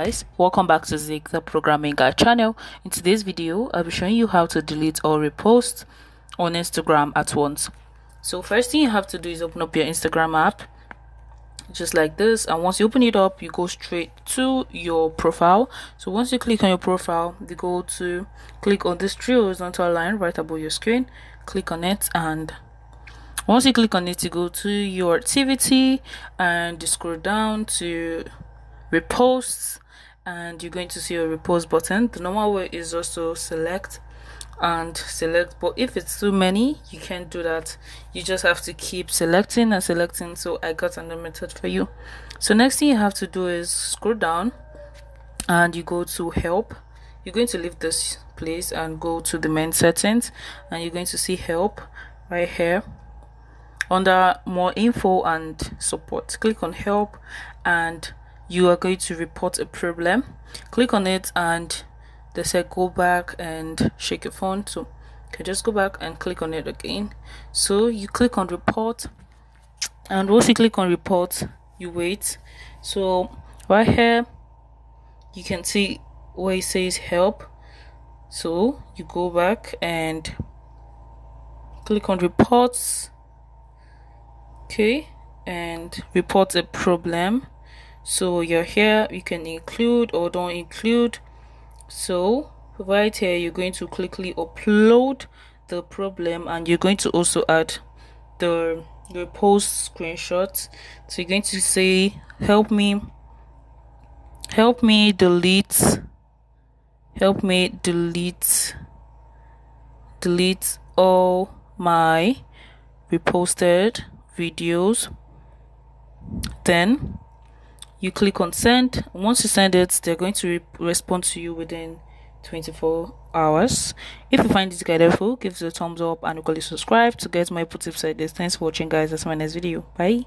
guys, welcome back to the Programming Guide channel. In today's video I'll be showing you how to delete or repost on Instagram at once. So first thing you have to do is open up your Instagram app just like this, and once you open it up you go straight to your profile. So once you click on your profile, you go to click on this three horizontal line right above your screen, click on it, and once you click on it you go to your activity and you scroll down to reposts, and you're going to see a repost button. The normal way is also select, but if it's too many you can't do that. You just have to keep selecting and selecting. So I got another method for you. So next thing you have to do is scroll down and you go to help. You're going to leave this place and go to the main settings, and you're going to see help right here under more info and support. Click on help and you are going to report a problem. Click on it and they say go back and shake your phone, so you can just go back and click on it again. So you click on report, and once you click on report you wait. So right here you can see where it says help, so you go back and click on reports, okay, and report a problem. So you're here, you can include or don't include. So right here you're going to quickly upload the problem, and you're going to also add the post screenshots. So you're going to say help me delete all my reposted videos. Then you click on send. Once you send it, they're going to respond to you within 24 hours. If you find this guide helpful, give it a thumbs up and equally subscribe to get more tips like this. Thanks for watching, guys. That's my next video. Bye.